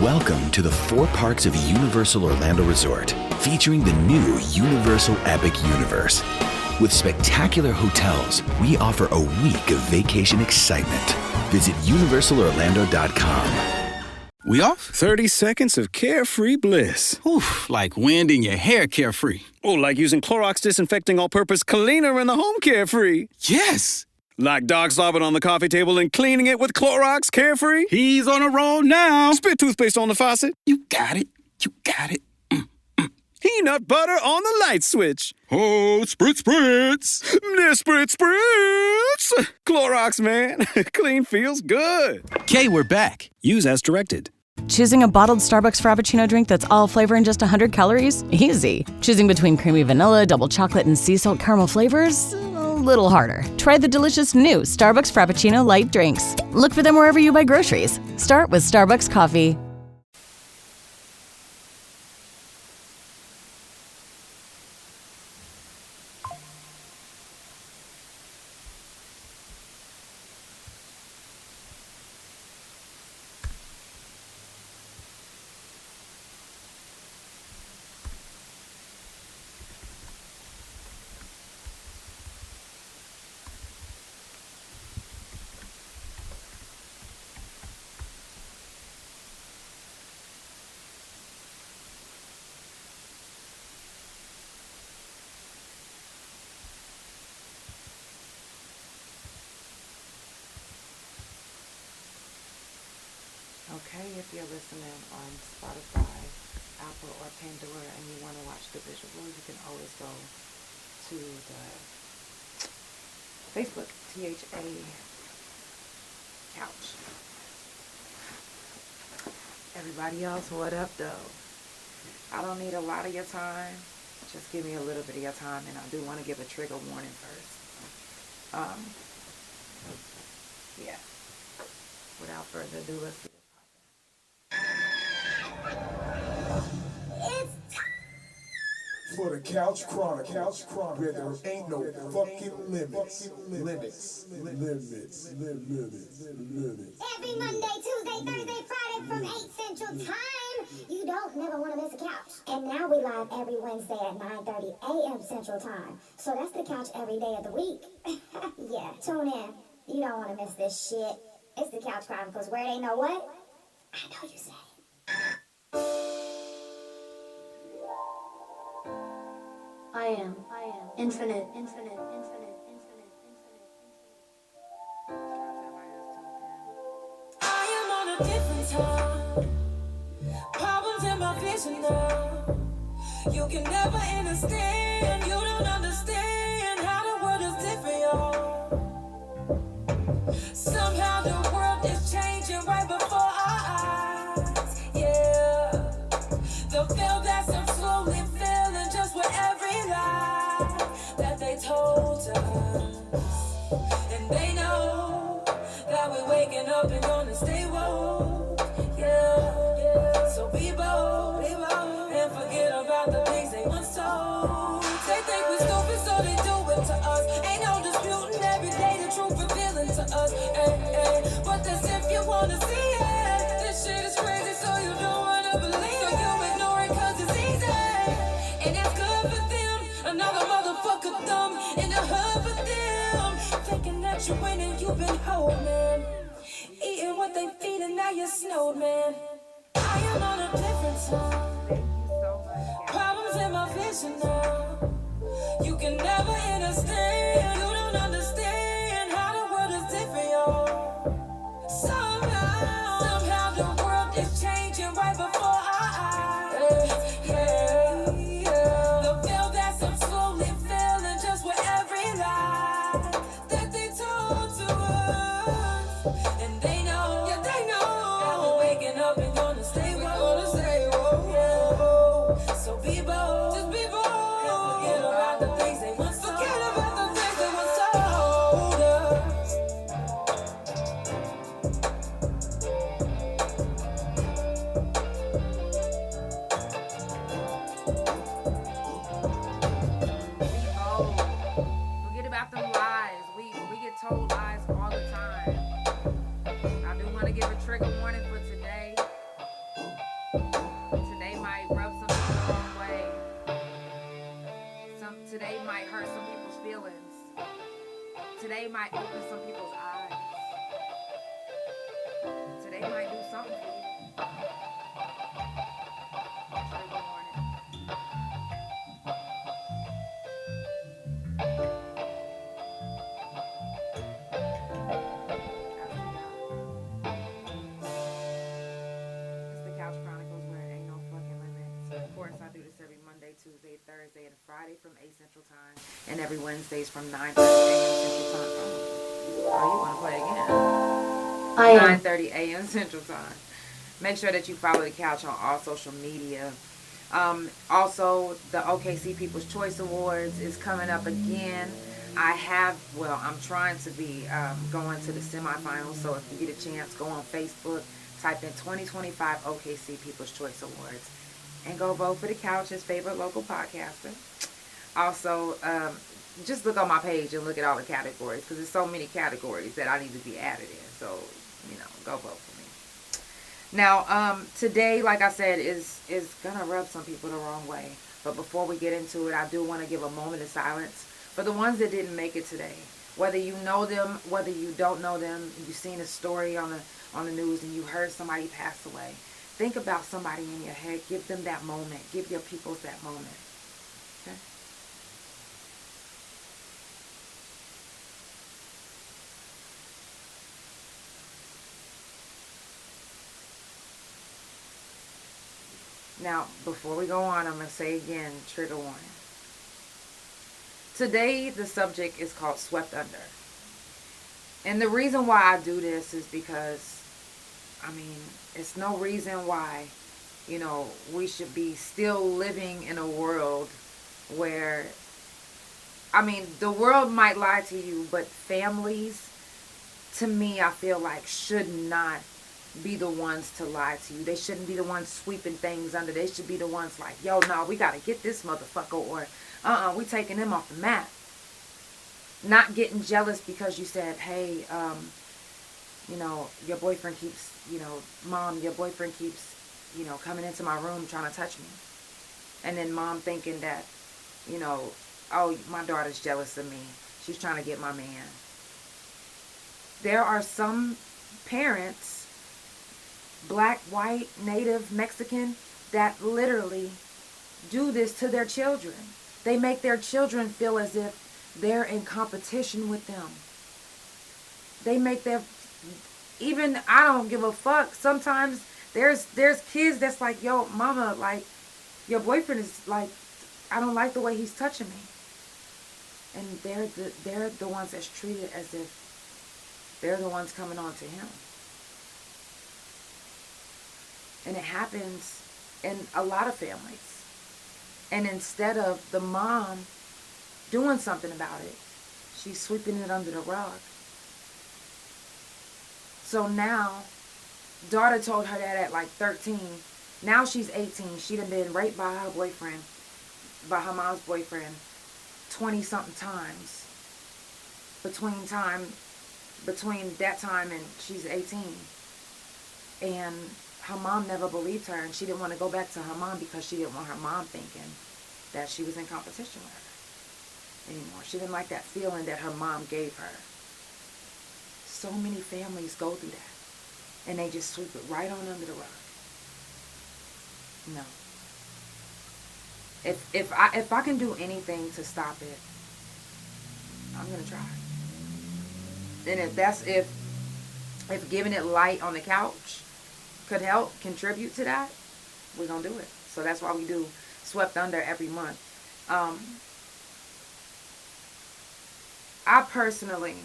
Welcome to the 4 parks of Universal Orlando Resort, featuring the new Universal Epic Universe. With spectacular hotels, we offer a week of vacation excitement. Visit universalorlando.com. We off? 30 seconds of carefree bliss. Oof, like wind in your hair carefree. Oh, like using Clorox Disinfecting All-Purpose Cleaner in the home carefree. Yes! Like dog slobbing on the coffee table and cleaning it with Clorox Carefree? He's on a roll now. Spit toothpaste on the faucet? You got it. You got it. Peanut butter on the light switch. Oh, spritz, spritz. Spritz, spritz. Clorox, man. Clean feels good. Okay, we're back. Use as directed. Choosing a bottled Starbucks Frappuccino drink that's all flavor and just 100 calories? Easy. Choosing between creamy vanilla, double chocolate, and sea salt caramel flavors? A little harder. Try the delicious new Starbucks Frappuccino light drinks. Look for them wherever you buy groceries. Start with Starbucks coffee. Okay, if you're listening on Spotify, Apple, or Pandora and you want to watch the visual, you can always go to the Facebook, THA Couch. Everybody else, what up though? I don't need a lot of your time. Just give me a little bit of your time, and I do want to give a trigger warning first. Yeah. Without further ado, let's get for the Couch Chronicles, where there ain't no fucking limits. Every Monday, Tuesday, Thursday, Friday from 8 Central Time. You don't never want to miss a couch. And now we live every Wednesday at 9:30 a.m. Central Time. So that's the couch every day of the week. Yeah, tune in. You don't want to miss this shit. It's the Couch Chronicles, where they know what? I know you say. I am infinite. I am on a different time. Problems in my vision now. You can never understand. You don't understand how the world is different, y'all. Somehow the world is changing right before our eyes. Yeah, the veil that's I'm slowly filling just with every lie that they told us, and they know that we're waking up and gonna stay woke. Yeah, so be bold and forget about the things they once told. They think we're stupid, so they do it to us. Ain't no disputing every day the truth revealing to us. But that's if you wanna see it. This shit is crazy, so you don't wanna believe it. So you ignore it 'cause it's easy, and it's good for them. Another motherfucker thumb in the hood for them, thinking that you winning, you've been holding, eating what they feed, and now you're snowed, man. I am on a different time. Problems in my vision now. You can never understand. You don't understand how the world is different, y'all. Somehow the world is changing right before our eyes. Yeah. The veil that's I'm slowly filling just with every lie that they told to us, and they know, yeah, they know that we're waking up and gonna stay woke. Yeah. So be bold, just be bold, and forget about the things they once told. today might open some people's eyes. Today might do something for you. Trigger warning. It's the Couch Chronicles where it ain't no fucking limits. Of course, I do this every Monday, Tuesday, Thursday, and Friday from 8 Central Time. And every Wednesdays from 9:30 a.m. Central Time. Oh, you want to play again? I am. 9:30 a.m. Central Time. Make sure that you follow the Couch on all social media. Also, the OKC People's Choice Awards is coming up again. I'm trying to be going to the semifinals. So if you get a chance, go on Facebook, type in 2025 OKC People's Choice Awards, and go vote for the Couch's favorite local podcaster. Also, just look on my page and look at all the categories, because there's so many categories that I need to be added in. So, go vote for me. Now, today, like I said, is gonna rub some people the wrong way. But before we get into it, I do want to give a moment of silence for the ones that didn't make it today. Whether you know them, whether you don't know them, you've seen a story on the news and you heard somebody pass away. Think about somebody in your head. Give them that moment. Give your peoples that moment. Okay? Now, before we go on, I'm going to say again, trigger warning. Today, the subject is called Swept Under. And the reason why I do this is because, it's no reason why, we should be still living in a world where, the world might lie to you, but families, to me, I feel like should not be the ones to lie to you. They shouldn't be the ones sweeping things under. They should be the ones like, yo, no, we got to get this motherfucker, or we taking him off the map. Not getting jealous because you said, hey, your boyfriend keeps, mom, your boyfriend keeps, coming into my room trying to touch me. And then mom thinking that, oh, my daughter's jealous of me. She's trying to get my man. There are some parents, Black, white, Native, Mexican, that literally do this to their children. They make their children feel as if they're in competition with them. They make I don't give a fuck. Sometimes there's kids that's like, yo, mama, like, your boyfriend is like, I don't like the way he's touching me. And they're the ones that's treated as if they're the ones coming on to him. And it happens in a lot of families. And instead of the mom doing something about it, she's sweeping it under the rug. So now, daughter told her that at like 13. Now she's 18. She done been raped by her boyfriend, by her mom's boyfriend, 20-something times. Between that time and she's 18. And her mom never believed her, and she didn't want to go back to her mom because she didn't want her mom thinking that she was in competition with her anymore. She didn't like that feeling that her mom gave her. So many families go through that, and they just sweep it right on under the rug. No. If I can do anything to stop it, I'm gonna try. And if giving it light on the couch could help contribute to that, we're gonna do it. So that's why we do Swept Under every month. I personally,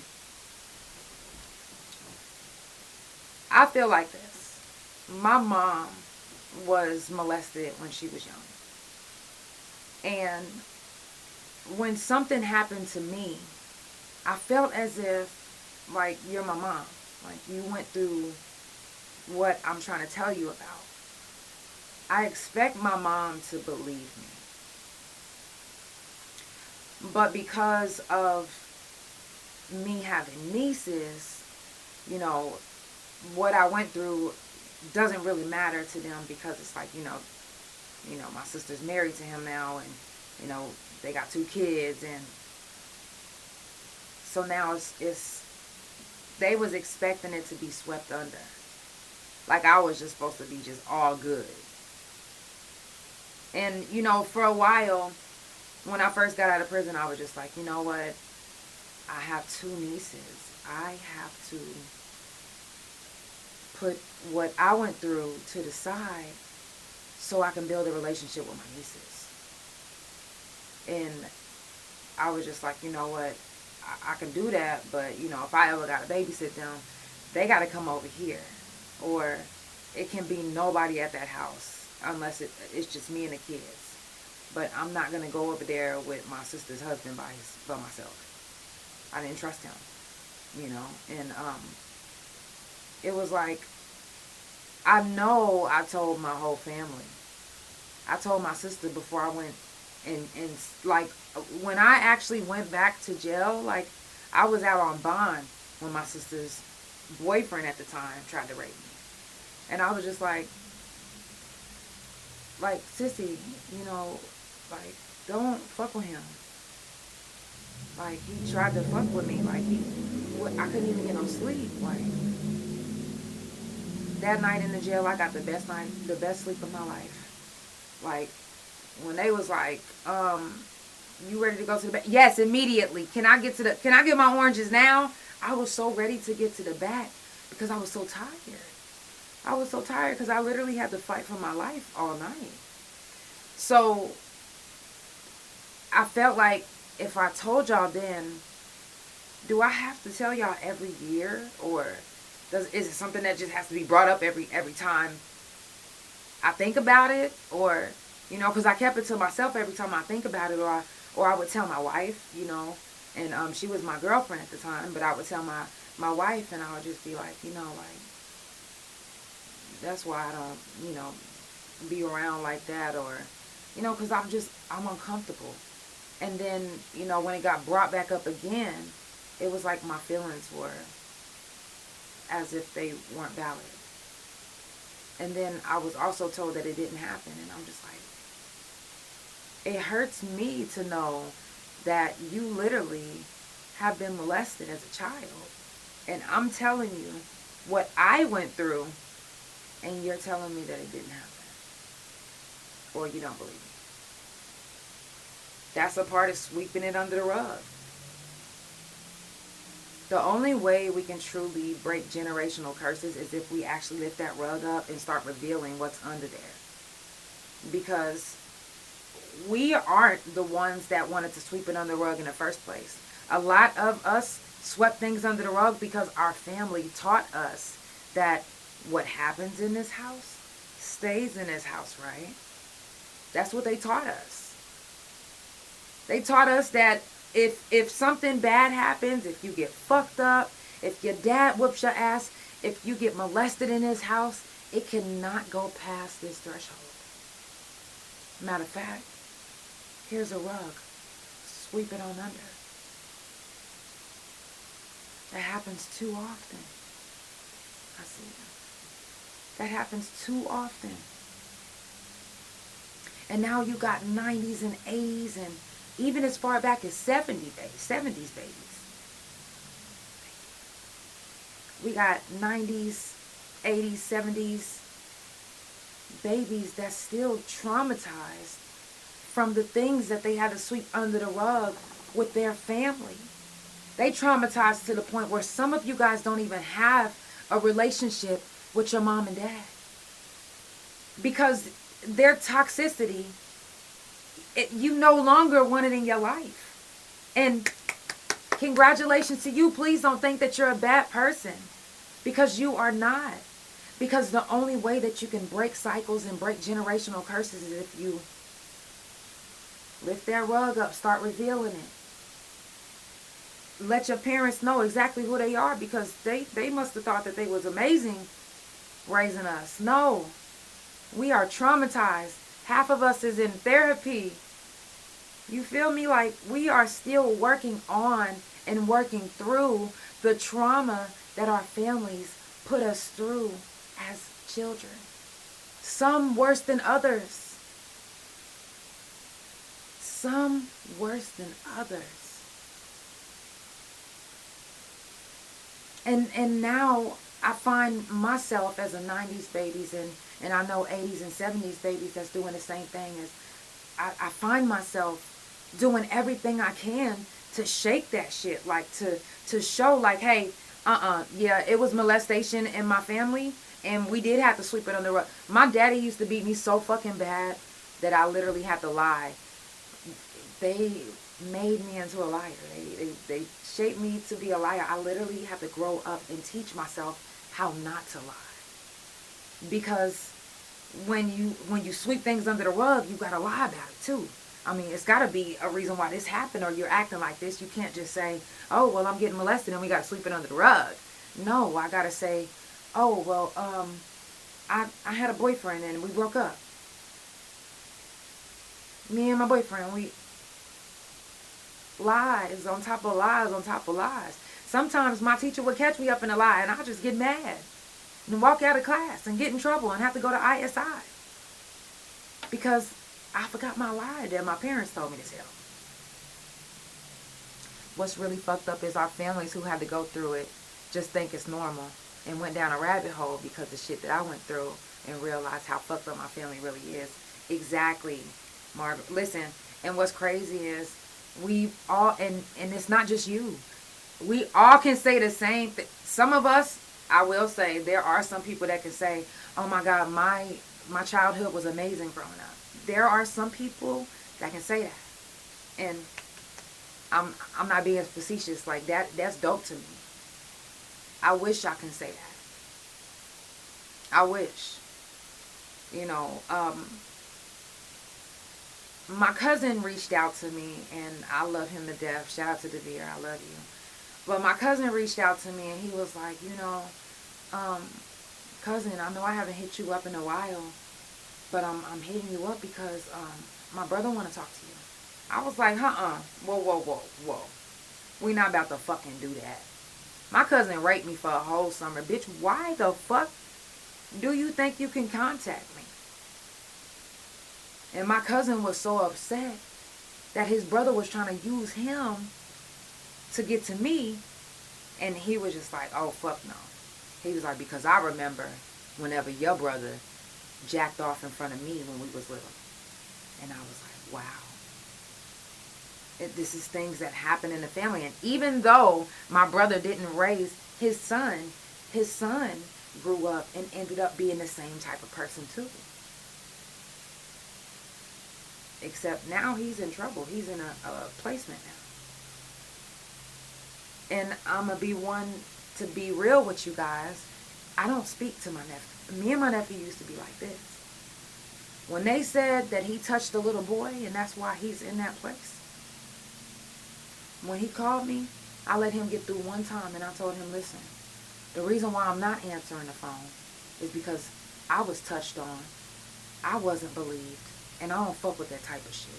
I feel like this. My mom was molested when she was young. And when something happened to me, I felt as if, like, you're my mom. Like, you went through what I'm trying to tell you about. I expect my mom to believe me. But because of me having nieces, what I went through doesn't really matter to them, because it's like, my sister's married to him now, and, they got 2 kids, and So now it's they was expecting it to be swept under. Like I was just supposed to be just all good. And, you know, for a while, when I first got out of prison, I was just like, you know what? I have 2 nieces. I have to put what I went through to the side so I can build a relationship with my nieces. And I was just like, you know what? I can do that, but, you know, if I ever got to babysit them, they got to come over here. Or it can be nobody at that house unless it's just me and the kids. But I'm not going to go over there with my sister's husband by myself. I didn't trust him, you know. And it was like, I know I told my whole family. I told my sister before I went, and like, when I actually went back to jail, like, I was out on bond when my sister's boyfriend at the time tried to rape me. And I was just like, sissy, you know, like, don't fuck with him. Like, he tried to fuck with me. Like, I couldn't even get no sleep. Like, that night in the jail, I got the best sleep of my life. Like, when they was like, you ready to go to the back? Yes, immediately. Can I get my oranges now? I was so ready to get to the back because I was so tired. I was so tired because I literally had to fight for my life all night. So I felt like if I told y'all then, do I have to tell y'all every year? Or is it something that just has to be brought up every time I think about it? Or, you know, because I kept it to myself every time I think about it. Or I would tell my wife, you know, and she was my girlfriend at the time, but I would tell my wife, and I would just be like, you know, like, that's why I don't, you know, be around like that, or, you know, because I'm uncomfortable. And then, you know, when it got brought back up again, it was like my feelings were as if they weren't valid. And then I was also told that it didn't happen, and I'm just like, it hurts me to know that you literally have been molested as a child. And I'm telling you what I went through, and you're telling me that it didn't happen. Or you don't believe me. That's a part of sweeping it under the rug. The only way we can truly break generational curses is if we actually lift that rug up and start revealing what's under there. Because we aren't the ones that wanted to sweep it under the rug in the first place. A lot of us swept things under the rug because our family taught us that what happens in this house stays in this house, right? That's what they taught us. They taught us that if something bad happens, if you get fucked up, if your dad whoops your ass, if you get molested in this house, it cannot go past this threshold. Matter of fact, here's a rug. Sweep it on under. That happens too often. I see that. That happens too often. And now you got 90s and 80s and even as far back as 70s babies. We got 90s, 80s, 70s babies that's still traumatized from the things that they had to sweep under the rug with their family. They traumatized to the point where some of you guys don't even have a relationship with your mom and dad. Because their toxicity, you no longer want it in your life. And congratulations to you. Please don't think that you're a bad person. Because you are not. Because the only way that you can break cycles and break generational curses is if you lift that rug up, start revealing it. Let your parents know exactly who they are, because they must have thought that they was amazing raising us. No. We are traumatized. Half of us is in therapy. You feel me? Like, we are still working on and working through the trauma that our families put us through as children. Some worse than others. Some worse than others. And now I find myself as a 90s babies and I know 80s and 70s babies that's doing the same thing. As I find myself doing everything I can to shake that shit, like to show like, hey, yeah, it was molestation in my family and we did have to sweep it under the rug. My daddy used to beat me so fucking bad that I literally had to lie. They made me into a liar. They shaped me to be a liar. I literally have to grow up and teach myself how not to lie. Because when you sweep things under the rug, you gotta lie about it too. I mean, it's gotta be a reason why this happened or you're acting like this. You can't just say, oh, well, I'm getting molested and we gotta sweep it under the rug. No, I gotta say, oh, well, I had a boyfriend and we broke up. Me and my boyfriend, we lies on top of lies on top of lies. Sometimes my teacher would catch me up in a lie and I'd just get mad and walk out of class and get in trouble and have to go to ISI because I forgot my lie that my parents told me to tell. What's really fucked up is our families who had to go through it just think it's normal and went down a rabbit hole because of the shit that I went through and realized how fucked up my family really is. Exactly, Margaret. Listen, and what's crazy is we all, and it's not just you, we all can say the same thing. Some of us, I will say, there are some people that can say, oh my God, my childhood was amazing growing up. There are some people that can say that. And I'm not being facetious. Like that's dope to me. I wish I can say that. I wish. You know, my cousin reached out to me, and I love him to death. Shout out to Devere, I love you. But my cousin reached out to me, and he was like, you know, cousin, I know I haven't hit you up in a while, but I'm hitting you up because my brother want to talk to you. I was like, whoa. We not about to fucking do that. My cousin raped me for a whole summer. Bitch, why the fuck do you think you can contact me? And my cousin was so upset that his brother was trying to use him to get to me. And he was just like, oh, fuck no. He was like, because I remember whenever your brother jacked off in front of me when we was little. And I was like, wow. This is things that happen in the family. And even though my brother didn't raise his son grew up and ended up being the same type of person too. Except now he's in trouble. He's in a placement now. And I'm going to be one to be real with you guys. I don't speak to my nephew. Me and my nephew used to be like this. When they said that he touched a little boy and that's why he's in that place, when he called me, I let him get through one time and I told him, listen, the reason why I'm not answering the phone is because I was touched on. I wasn't believed. And I don't fuck with that type of shit.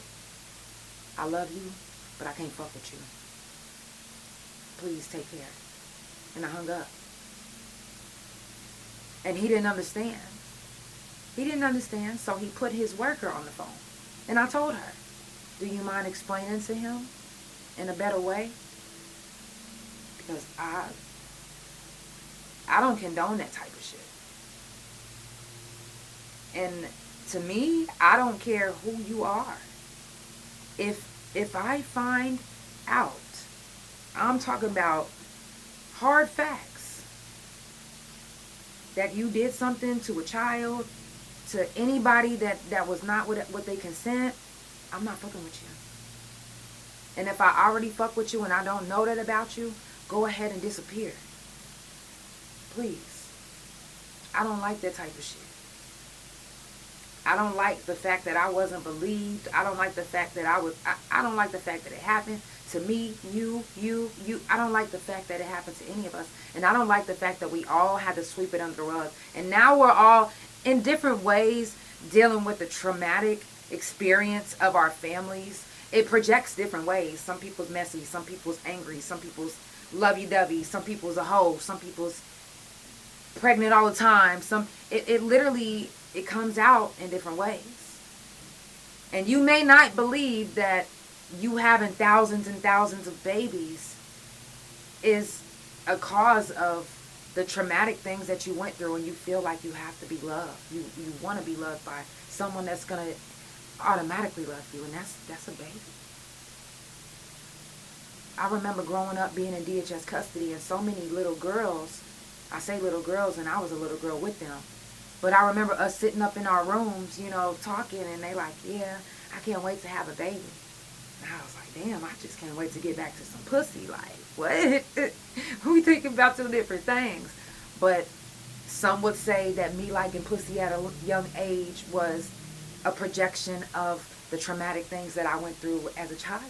I love you, but I can't fuck with you. Please take care. And I hung up. And he didn't understand. He didn't understand, so he put his worker on the phone. And I told her, do you mind explaining to him in a better way? Because I don't condone that type of shit. And to me, I don't care who you are. If I find out, I'm talking about hard facts, that you did something to a child, to anybody that was not with their consent, I'm not fucking with you. And if I already fuck with you and I don't know that about you, go ahead and disappear. Please. I don't like that type of shit. I don't like the fact that I wasn't believed. I don't like the fact that I don't like the fact that it happened to me, you. I don't like the fact that it happened to any of us. And I don't like the fact that we all had to sweep it under the rug. And now we're all in different ways dealing with the traumatic experience of our families. It projects different ways. Some people's messy, some people's angry, some people's lovey-dovey, some people's a hoe, some people's pregnant all the time. It literally, it comes out in different ways. And you may not believe that you having thousands and thousands of babies is a cause of the traumatic things that you went through, and you feel like you have to be loved. You want to be loved by someone that's going to automatically love you, and that's a baby. I remember growing up being in DHS custody, and so many little girls, I say little girls, and I was a little girl with them, but I remember us sitting up in our rooms, you know, talking, and they like, yeah, I can't wait to have a baby. And I was like, damn, I just can't wait to get back to some pussy. Like, what? We thinking about two different things. But some would say that me liking pussy at a young age was a projection of the traumatic things that I went through as a child.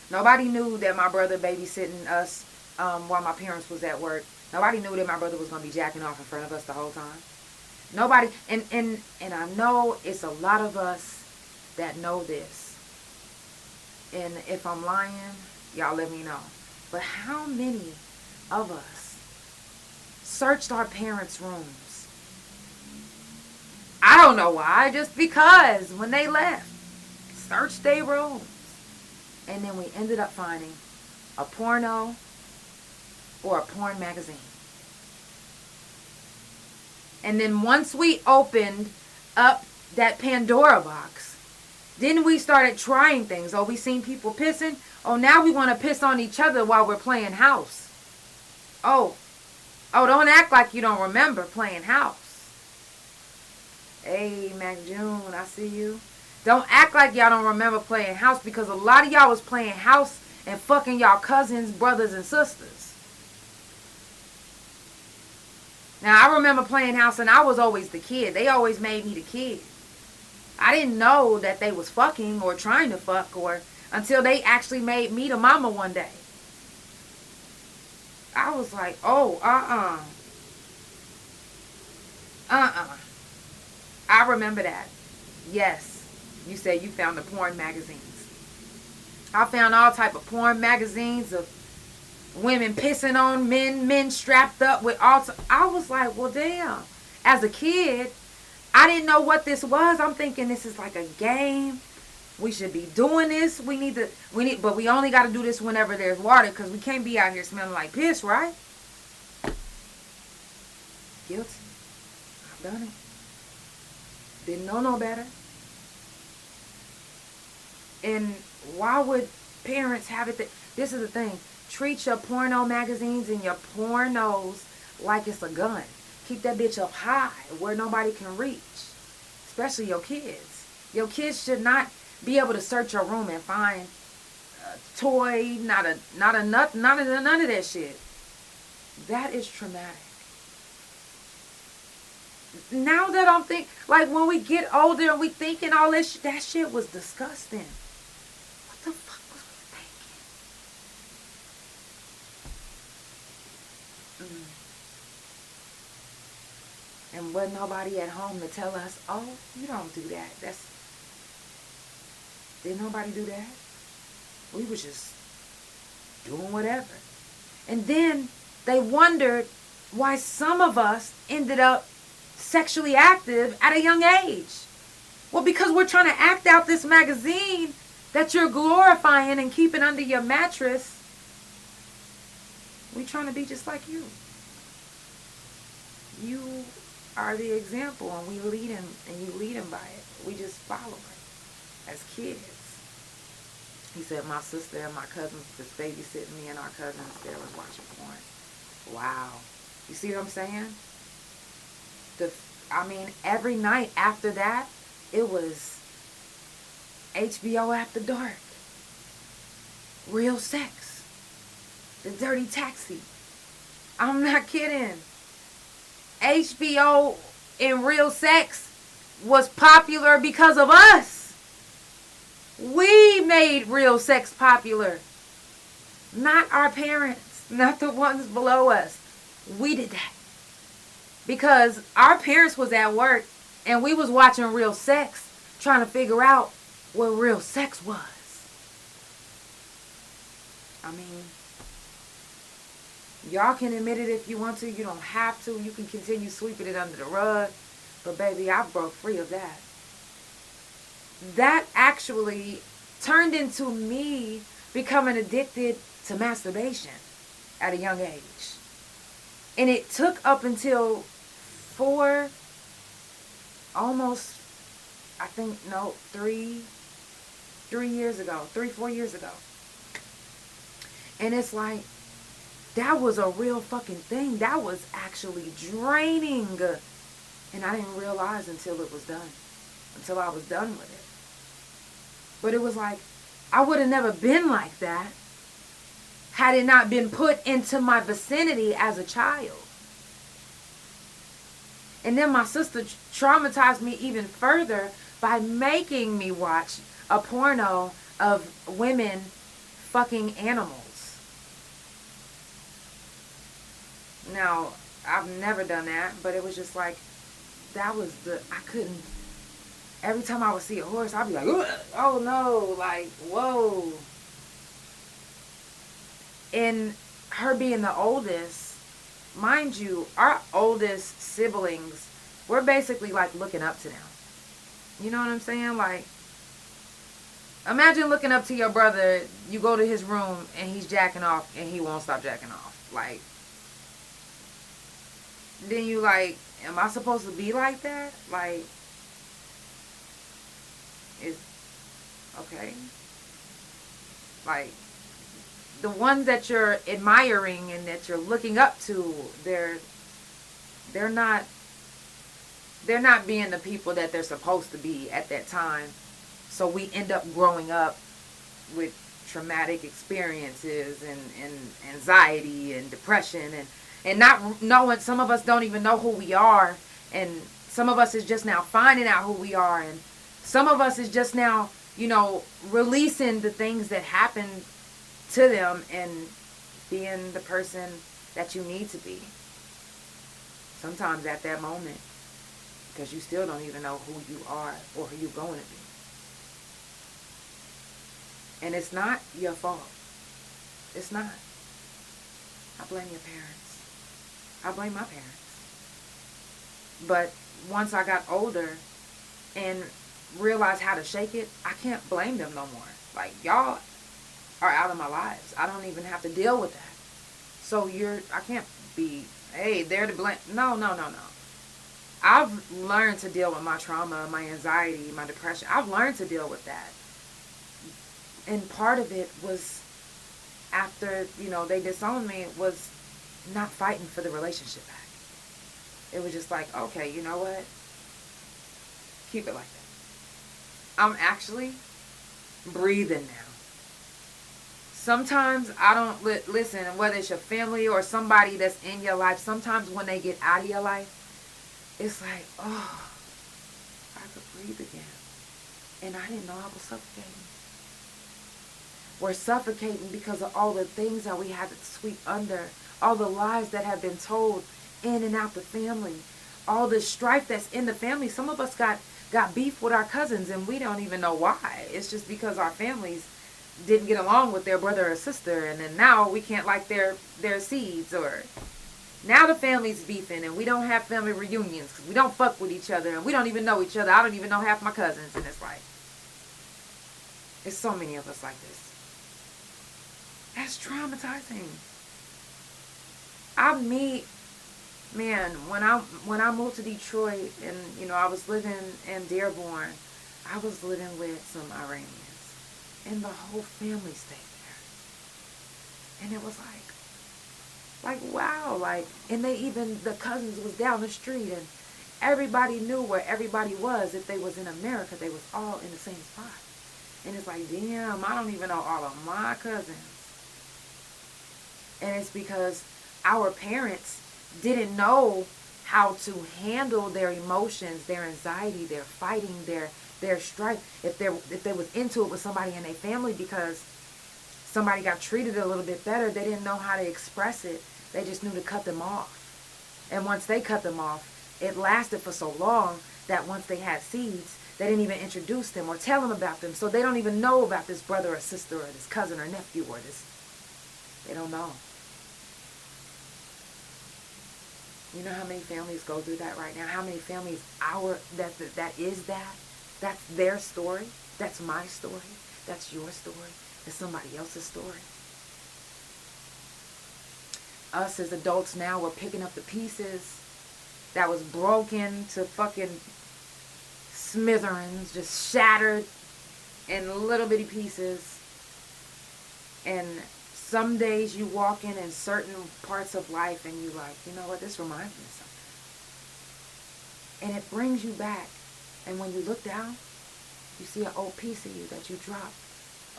Nobody knew that my brother babysitting us while my parents was at work. Nobody knew that my brother was going to be jacking off in front of us the whole time. Nobody, and I know it's a lot of us that know this. And if I'm lying, y'all let me know. But how many of us searched our parents' rooms? I don't know why, just because when they left, searched their rooms. And then we ended up finding a porno or a porn magazine. And then once we opened up that Pandora box, then we started trying things. Oh, we seen people pissing. Oh, now we want to piss on each other while we're playing house. Oh, don't act like you don't remember playing house. Hey, Mac June, I see you. Don't act like y'all don't remember playing house, because a lot of y'all was playing house and fucking y'all cousins, brothers, and sisters. Now, I remember playing house, and I was always the kid. They always made me the kid. I didn't know that they was fucking or trying to fuck until they actually made me the mama one day. I was like, oh, I remember that. Yes. You said you found the porn magazines. I found all type of porn magazines of women pissing on men strapped up with all. I was like, well, damn. As a kid, I didn't know what this was. I'm thinking this is like a game. We should be doing this. But we only got to do this whenever there's water, because we can't be out here smelling like piss, right? Guilty. I've done it. Didn't know no better. And why would parents have it this is the thing. Treat your porno magazines and your pornos like it's a gun. Keep that bitch up high where nobody can reach. Especially your kids. Your kids should not be able to search your room and find a toy, none of that shit. That is traumatic. Now that I'm thinking, like when we get older and we thinking all this, that shit was disgusting. What the fuck was we thinking? And wasn't nobody at home to tell us, oh, you don't do that. Didn't nobody do that? We was just doing whatever. And then they wondered why some of us ended up sexually active at a young age. Well, because we're trying to act out this magazine that you're glorifying and keeping under your mattress. We trying to be just like you. You are the example, and we lead him, and you lead him by it. We just follow it as kids. He said my sister and my cousins was babysitting me, and our cousins there was watching porn. Wow. You see what I'm saying? Every night after that, it was HBO After Dark, Real Sex, The Dirty Taxi. I'm not kidding. HBO and Real Sex was popular because of us. We made Real Sex popular. Not our parents, not the ones below us. We did that. Because our parents was at work and we was watching Real Sex, trying to figure out what real sex was. Y'all can admit it if you want to. You don't have to. You can continue sweeping it under the rug. But baby, I broke free of that. That actually turned into me becoming addicted to masturbation at a young age. And it took up until 4 years ago, 4 years ago. And it's like, that was a real fucking thing. That was actually draining. And I didn't realize until it was done. Until I was done with it. But it was like, I would have never been like that had it not been put into my vicinity as a child. And then my sister traumatized me even further by making me watch a porno of women fucking animals. Now, I've never done that, but it was just like, I couldn't, every time I would see a horse, I'd be like, oh no, like, whoa. And her being the oldest, mind you, our oldest siblings, we're basically like looking up to them. You know what I'm saying? Like, imagine looking up to your brother, you go to his room and he's jacking off and he won't stop jacking off. Like, then you like, am I supposed to be like that? Like, is okay. Like, the ones that you're admiring and that you're looking up to, they're not being the people that they're supposed to be at that time. So we end up growing up with traumatic experiences and anxiety and depression and not knowing, some of us don't even know who we are, and some of us is just now finding out who we are, and some of us is just now, releasing the things that happened to them and being the person that you need to be. Sometimes at that moment, because you still don't even know who you are or who you're going to be. And it's not your fault. It's not. I blame your parents. I blame my parents. But once I got older and realized how to shake it, I can't blame them no more. Like, y'all are out of my lives. I don't even have to deal with that. So I can't be, hey, they're to blame. No. I've learned to deal with my trauma, my anxiety, my depression. I've learned to deal with that. And part of it was after, they disowned me, was not fighting for the relationship back. It was just like, okay, you know what? Keep it like that. I'm actually breathing now. Sometimes I don't listen, whether it's your family or somebody that's in your life, sometimes when they get out of your life, it's like, oh, I could breathe again. And I didn't know I was suffocating. We're suffocating because of all the things that we had to sweep under, all the lies that have been told in and out the family, all the strife that's in the family. Some of us got beef with our cousins and we don't even know why. It's just because our families didn't get along with their brother or sister, and then now we can't like their seeds, or now the family's beefing and we don't have family reunions because we don't fuck with each other and we don't even know each other. I don't even know half my cousins, and it's like, it's so many of us like this. That's traumatizing. When I moved to Detroit and, I was living in Dearborn, I was living with some Iranians. And the whole family stayed there. And it was like, wow. And the cousins was down the street and everybody knew where everybody was. If they was in America, they was all in the same spot. And it's like, damn, I don't even know all of my cousins. And it's because our parents didn't know how to handle their emotions, their anxiety, their fighting, their strife. If they was into it with somebody in their family because somebody got treated a little bit better, they didn't know how to express it. They just knew to cut them off. And once they cut them off, it lasted for so long that once they had seeds, they didn't even introduce them or tell them about them. So they don't even know about this brother or sister or this cousin or nephew or this. They don't know. You know how many families go through that right now? How many families that's their story? That's my story. That's your story. That's somebody else's story. us as adults now, we're picking up the pieces that was broken to fucking smithereens, just shattered in little bitty pieces. And some days you walk in certain parts of life and you like, you know what, this reminds me of something. And it brings you back. And when you look down, you see an old piece of you that you dropped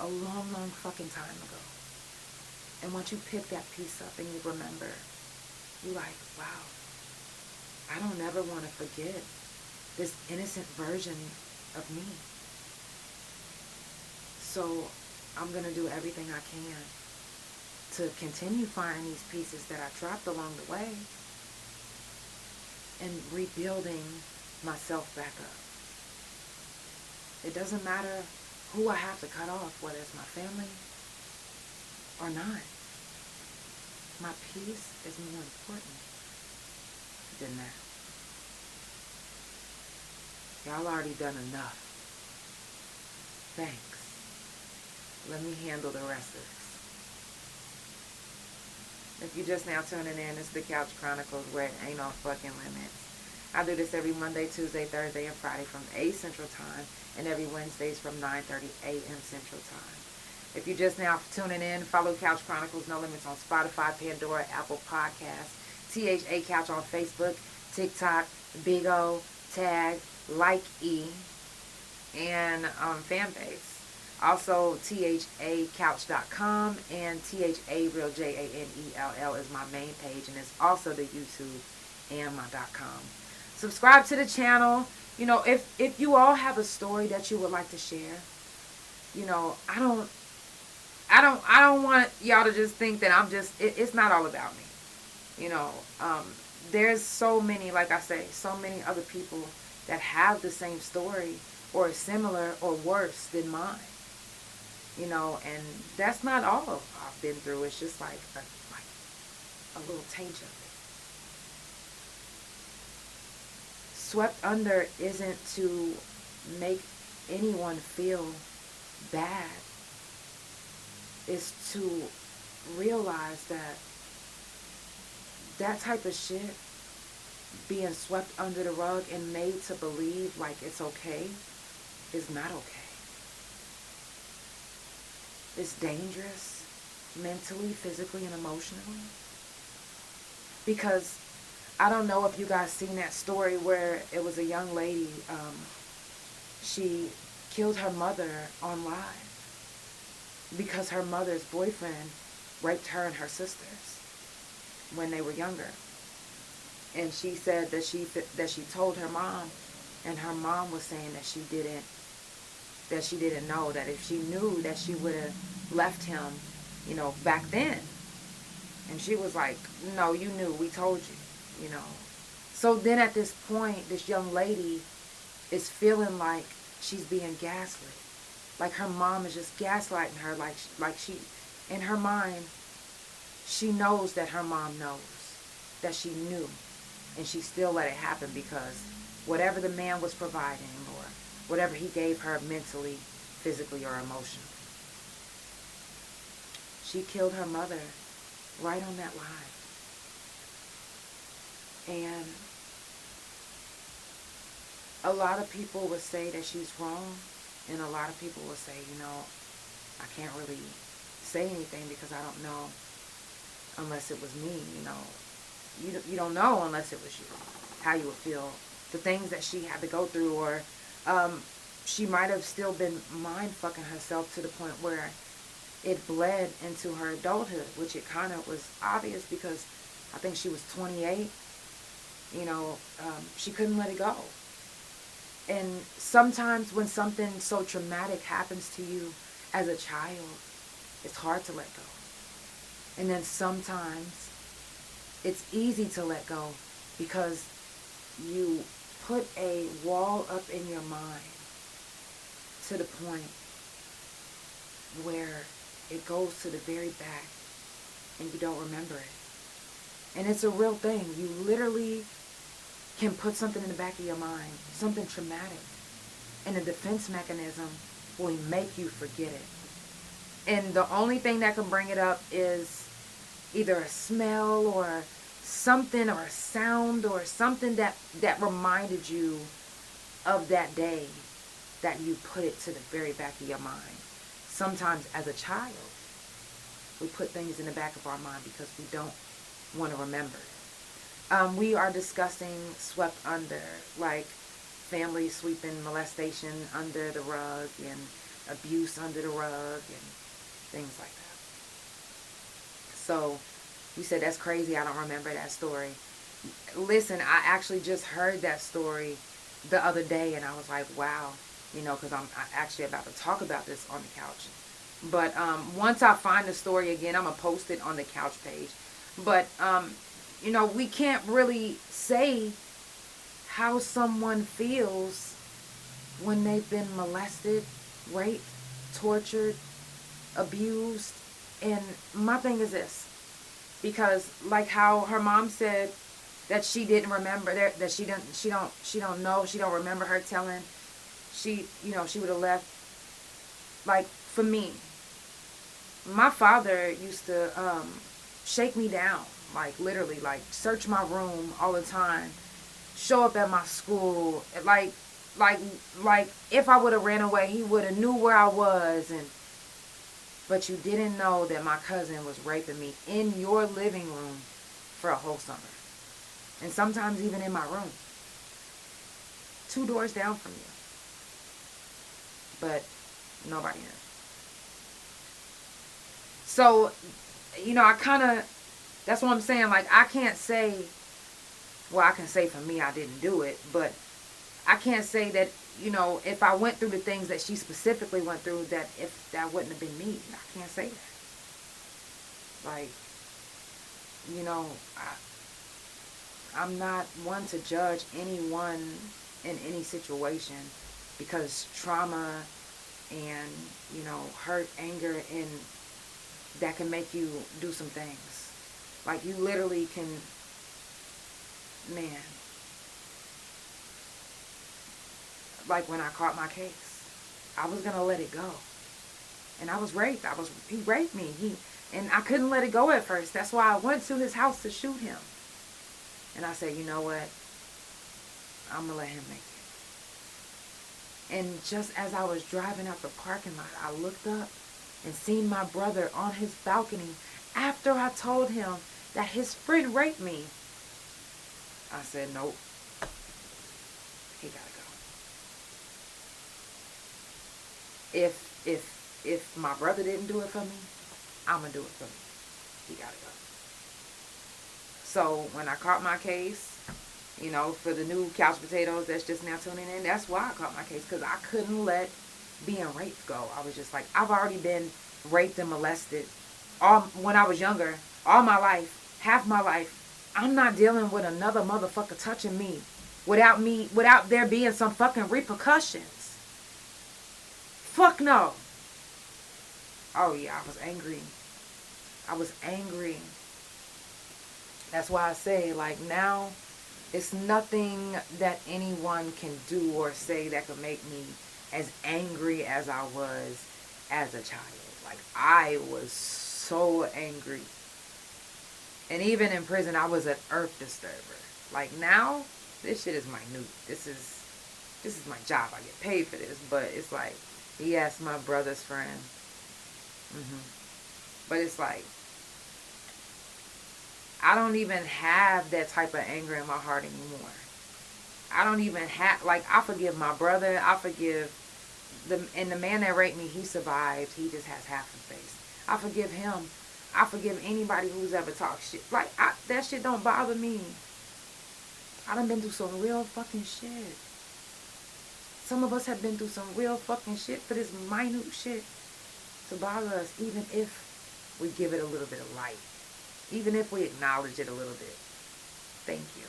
a long, long fucking time ago. And once you pick that piece up and you remember, you're like, wow, I don't ever want to forget this innocent version of me. So I'm going to do everything I can to continue finding these pieces that I dropped along the way and rebuilding myself back up. It doesn't matter who I have to cut off, whether it's my family or not. My peace is more important than that. Y'all already done enough. Thanks. Let me handle the rest of this. If you're just now tuning in, it's the Couch Chronicles, where it ain't no fucking limits. I do this every Monday, Tuesday, Thursday, and Friday from 8 Central Time, and every Wednesdays from 9:30 a.m. Central Time. If you're just now tuning in, follow Couch Chronicles No Limits on Spotify, Pandora, Apple Podcasts, THA Couch on Facebook, TikTok, Big O, Tag, Like E, and Fanbase. Also, THACouch.com and THAReal, JANELL is my main page, and it's also the YouTube and my .com. Subscribe to the channel. You know, if you all have a story that you would like to share, you know, I don't want y'all to just think that I'm just, it's not all about me. You know, there's so many, like I say, so many other people that have the same story or similar or worse than mine. You know, and that's not all I've been through. It's just like a little taint of it. Swept under isn't to make anyone feel bad. It's to realize that that type of shit, being swept under the rug and made to believe like it's okay, is not okay. It's dangerous mentally, physically, and emotionally. Because I don't know if you guys seen that story where it was a young lady, she killed her mother on live because her mother's boyfriend raped her and her sisters when they were younger. And she said that she told her mom, and her mom was saying that she didn't know, that if she knew that she would have left him, you know, back then. And she was like, no, you knew, we told you, you know. So then at this point, this young lady is feeling like she's being gaslit. Like her mom is just gaslighting her, like she, in her mind, she knows that her mom knows, that she knew. And she still let it happen because whatever the man was providing or whatever he gave her mentally, physically, or emotionally, she killed her mother right on that live. And a lot of people would say that she's wrong, and a lot of people will say, you know, I can't really say anything because I don't know unless it was me, you know. You don't know unless it was you, how you would feel, the things that she had to go through, or she might have still been mind fucking herself to the point where it bled into her adulthood, which it kind of was obvious because I think she was 28. You know, she couldn't let it go. And sometimes when something so traumatic happens to you as a child, it's hard to let go. And then sometimes it's easy to let go because you put a wall up in your mind to the point where it goes to the very back and you don't remember it. And it's a real thing. You literally can put something in the back of your mind, something traumatic, and a defense mechanism will make you forget it. And the only thing that can bring it up is, either a smell or something or a sound or something that reminded you of that day, that you put it to the very back of your mind. Sometimes as a child, we put things in the back of our mind because we don't want to remember. We are discussing swept under, like family sweeping molestation under the rug and abuse under the rug and things like that. So you said, that's crazy, I don't remember that story. Listen, I actually just heard that story the other day, and I was like, wow, because I'm actually about to talk about this on the couch. But once I find the story again, I'm going to post it on the couch page. But, we can't really say how someone feels when they've been molested, raped, tortured, abused. And my thing is this, because like how her mom said that she didn't remember, that she don't know, she don't remember her telling, she would have left. Like for me, my father used to shake me down, like literally, like search my room all the time, show up at my school, like if I would have ran away, he would have knew where I was. But you didn't know that my cousin was raping me in your living room for a whole summer. And sometimes even in my room. 2 doors down from you. But nobody knew. So, that's what I'm saying. Like, I can't say, well, I can say for me I didn't do it. But I can't say that, if I went through the things that she specifically went through, that if that wouldn't have been me. I can't say that. Like, I'm not one to judge anyone in any situation, because trauma and, hurt, anger, and that can make you do some things. Like, you literally can, man. Like when I caught my case, I was going to let it go. And I was raped. He raped me. And I couldn't let it go at first. That's why I went to his house to shoot him. And I said, you know what? I'm going to let him make it. And just as I was driving out the parking lot, I looked up and seen my brother on his balcony after I told him that his friend raped me. I said, nope. He gotta go. If my brother didn't do it for me, I'm gonna do it for me. He gotta go. So when I caught my case, for the new couch potatoes that's just now tuning in, that's why I caught my case, because I couldn't let being raped go. I was just like, I've already been raped and molested when I was younger, all my life, half my life. I'm not dealing with another motherfucker touching me without there being some fucking repercussions. Fuck no. Oh yeah, I was angry. That's why I say, like, now it's nothing that anyone can do or say that could make me as angry as I was as a child. Like, I was so angry. And even in prison, I was an earth disturber. Like, now, this shit is minute. This is my job. I get paid for this. But it's like, yes, my brother's friend. But it's like, I don't even have that type of anger in my heart anymore. I don't even have, like, I forgive my brother. I forgive the man that raped me, he survived. He just has half a face. I forgive him. I forgive anybody who's ever talked shit. Like, that shit don't bother me. I done been through some real fucking shit. Some of us have been through some real fucking shit for this minute shit to bother us, even if we give it a little bit of light. Even if we acknowledge it a little bit. Thank you.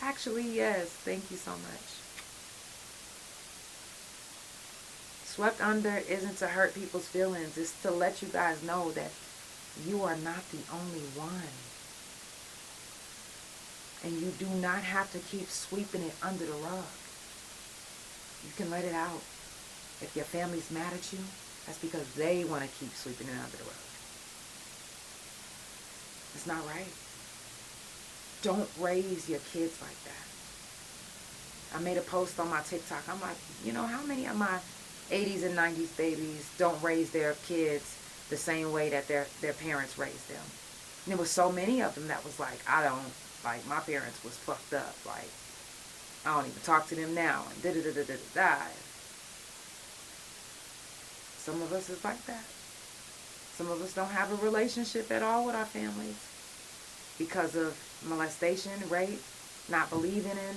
Actually, yes. Thank you so much. Swept under isn't to hurt people's feelings. It's to let you guys know that you are not the only one. And you do not have to keep sweeping it under the rug. You can let it out. If your family's mad at you, that's because they want to keep sweeping it under the rug. It's not right. Don't raise your kids like that. I made a post on my TikTok. I'm like, you know, how many of my 80s and 90s babies don't raise their kids the same way that their parents raised them? And there was so many of them that was like, my parents was fucked up. Like, I don't even talk to them now. And da-da-da-da-da-da. Some of us is like that. Some of us don't have a relationship at all with our families because of molestation, rape, not believing in,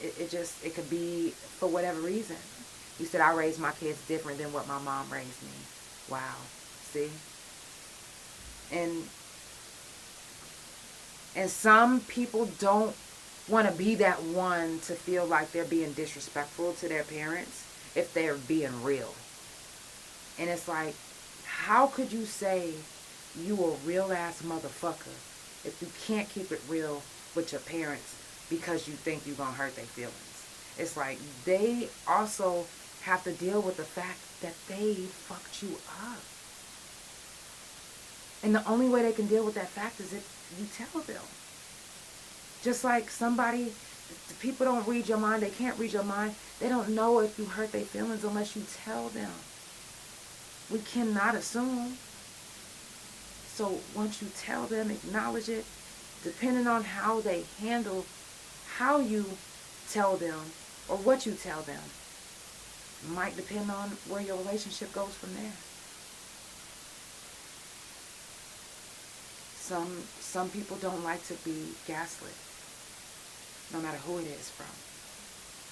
it could be for whatever reason. You said I raised my kids different than what my mom raised me. Wow. See? And some people don't want to be that one to feel like they're being disrespectful to their parents if they're being real. And it's like, how could you say you a real ass motherfucker if you can't keep it real with your parents because you think you're going to hurt their feelings? It's like they also have to deal with the fact that they fucked you up. And the only way they can deal with that fact is if you tell them. Just like people don't read your mind, they can't read your mind. They don't know if you hurt their feelings unless you tell them. We cannot assume. So once you tell them, acknowledge it, depending on how they handle how you tell them or what you tell them, might depend on where your relationship goes from there. Some people don't like to be gaslit, no matter who it is from.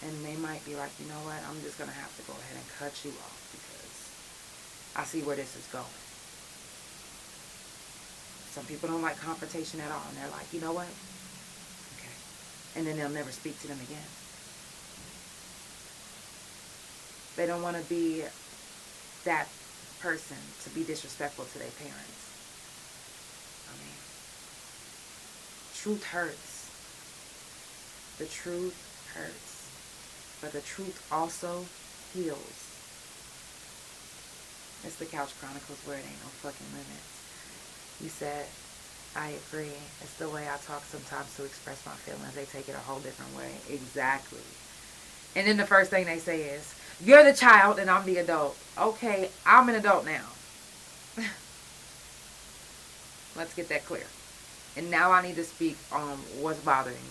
And they might be like, you know what, I'm just going to have to go ahead and cut you off because I see where this is going. Some people don't like confrontation at all, and they're like, you know what? Okay. And then they'll never speak to them again. They don't want to be that person to be disrespectful to their parents. I mean, truth hurts. The truth hurts. But the truth also heals. It's the Couch Chronicles where it ain't no fucking limits. You said, I agree. It's the way I talk sometimes to express my feelings. They take it a whole different way. Exactly. And then the first thing they say is, you're the child and I'm the adult. Okay, I'm an adult now. Let's get that clear. And now I need to speak on what's bothering me.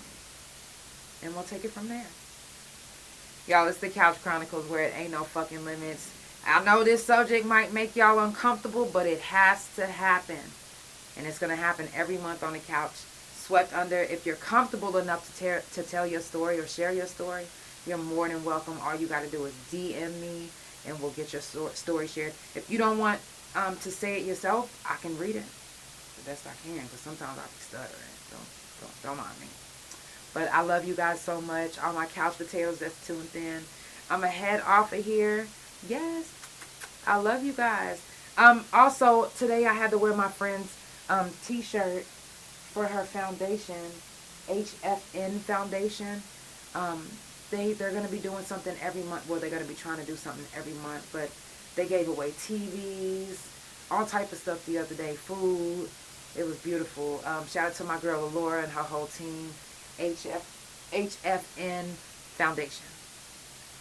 And we'll take it from there. Y'all, it's the Couch Chronicles where it ain't no fucking limits. I know this subject might make y'all uncomfortable, but it has to happen. And it's going to happen every month on the couch. Swept under. If you're comfortable enough to tell your story or share your story, you're more than welcome. All you got to do is DM me and we'll get your story shared. If you don't want to say it yourself, I can read it the best I can because sometimes I'll be stuttering. Don't mind me. But I love you guys so much. All my couch potatoes that's tuned in. I'm going to head off of here. Yes. I love you guys. Also, today I had to wear my friend's t-shirt for her foundation, HFN Foundation. They're going to be doing something every month. Well, they're going to be trying to do something every month. But they gave away TVs, all type of stuff the other day, food. It was beautiful. Shout out to my girl Laura and her whole team, HFN Foundation.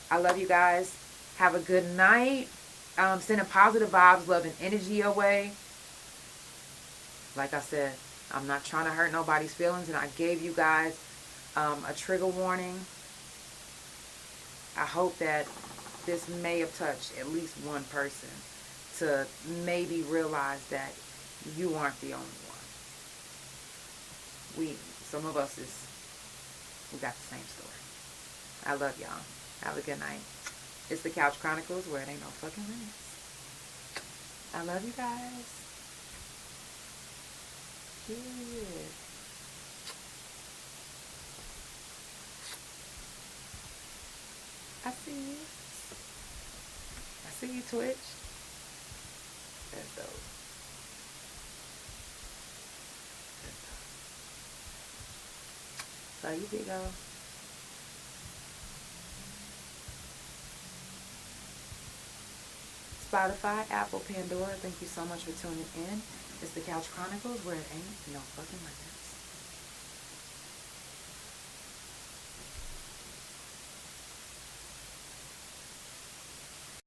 I love you guys. Have a good night. Sending positive vibes, love, and energy your way. Like I said, I'm not trying to hurt nobody's feelings, and I gave you guys a trigger warning. I hope that this may have touched at least one person to maybe realize that you aren't the only one. Some of us we got the same story. I love y'all. Have a good night. It's the Couch Chronicles where it ain't no fucking limits. I love you guys. Yeah. I see you. I see you, Twitch. That's dope. That's dope. So you big go. Spotify, Apple, Pandora. Thank you so much for tuning in. It's the Couch Chronicles, where it ain't no fucking limits.